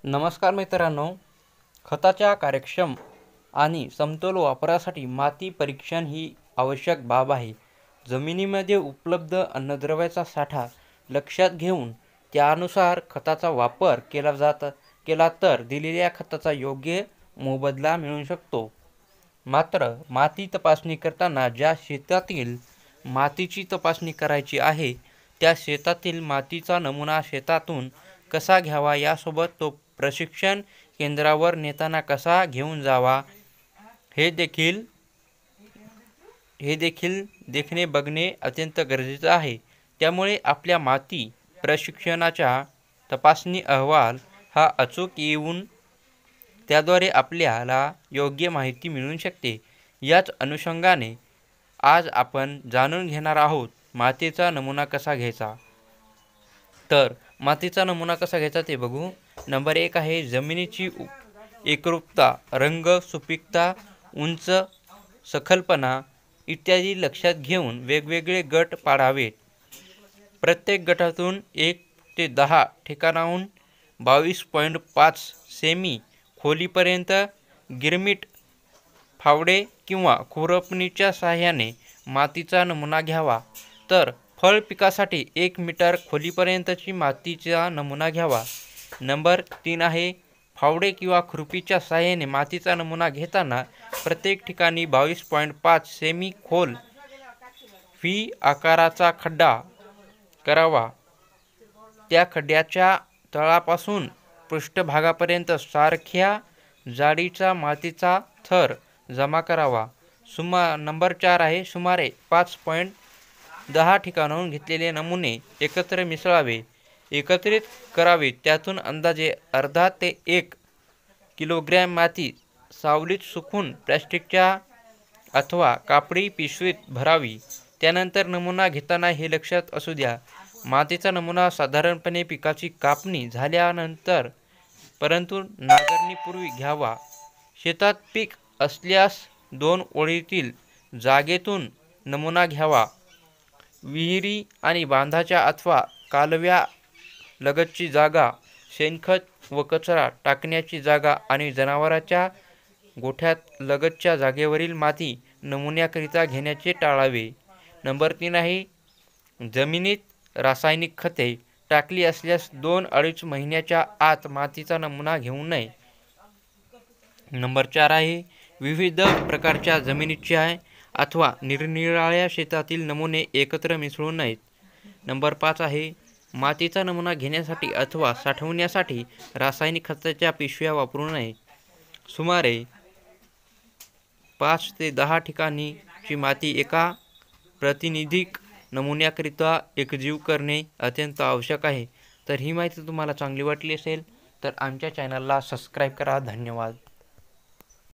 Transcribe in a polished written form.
नमस्कार मित्रांनो, खताच्या कार्यक्षम आणि समतोल वापरासाठी माती परीक्षण ही आवश्यक बाब आहे. जमिनीमध्ये उपलब्ध अन्नद्रव्याचा साठा लक्षात घेऊन त्यानुसार खताचा वापर केला तर दिलेल्या खताचा योग्य मोबदला मिळू शकतो. मात्र माती तपासणी करताना ज्या शेतातील मातीची तपासणी करायची आहे त्या शेतातील मातीचा नमुना शेतातून कसा घ्यावा, यासोबत तो प्रशिक्षण केंद्रावर नेताना कसा घेऊन जावा हे देखील देखणे बघणे अत्यंत गरजेचं आहे. त्यामुळे आपल्या माती प्रशिक्षणाचा तपासणी अहवाल हा अचूक येऊन त्याद्वारे आपल्याला योग्य माहिती मिळू शकते. याच अनुषंगाने आज आपण जाणून घेणार आहोत मातीचा नमुना कसा घ्यायचा. तर मातीचा नमुना कसा घ्यायचा ते बघू. नंबर 1 आहे जमिनीची एकरूपता, रंग, सुपीकता, उंच, सखलपणा इत्यादी लक्षात घेऊन वेगवेगळे गट पाडावेत. प्रत्येक गटातून 1 ते 10 ठिकाणाहून 22.5 सेमी खोलीपर्यंत गिरमिट, फावडे किंवा खुरपणीच्या साहाय्याने मातीचा नमुना घ्यावा. तर फळ पिकासाठी 1 मीटर खोलीपर्यंतची मातीचा नमुना घ्यावा. नंबर 3 आहे फावडे किंवा खुरपीच्या साहाय्याने मातीचा नमुना घेताना प्रत्येक ठिकाणी 22.5 सेमी खोल व्ही आकाराचा खड्डा करावा. त्या खड्ड्याच्या तळापासून पृष्ठभागापर्यंत सारख्या जाडीचा मातीचा थर जमा करावा. नंबर 4 आहे सुमारे 5.10 ठिकाणाहून घेतलेले नमुने एकत्र मिसळावे, एकत्रित करावे. त्यातून अंदाजे अर्धा ते 1 किलोग्रॅम माती सावलीत सुकून प्लॅस्टिकच्या अथवा कापडी पिशवीत भरावी. त्यानंतर नमुना घेताना हे लक्षात असू द्या, मातीचा नमुना साधारणपणे पिकाची कापणी झाल्यानंतर परंतु नांगरणीपूर्वी घ्यावा. शेतात पीक असल्यास 2 ओळीतील जागेतून नमुना घ्यावा. विहिरी आणि बांधाच्या अथवा कालव्या लगतची जागा, शेणखत व कचरा टाकण्याची जागा आणि जनावरांच्या गोठ्यात लगतच्या जागेवरील माती नमुन्याकरिता घेण्याचे टाळावे. नंबर 3 आहे जमिनीत रासायनिक खते टाकली असल्यास 2-2.5 महिन्याच्या आत मातीचा नमुना घेऊ नये. नंबर 4 आहे विविध प्रकारच्या जमिनीच्या अथवा निरनिराळ्या शेतातील नमुने एकत्र मिसळू नयेत. नंबर 5 आहे मातीचा नमुना घेण्यासाठी अथवा साठवण्यासाठी रासायनिक खताच्या पिशव्या वापरू नये. सुमारे 5 ते 10 ठिकाणची माती एका प्रातिनिधिक नमुन्याकरिता एकजीव करणे अत्यंत आवश्यक आहे. तर ही माहिती तुम्हाला चांगली वाटली असेल तर आमच्या चॅनलला सबस्क्राईब करा. धन्यवाद.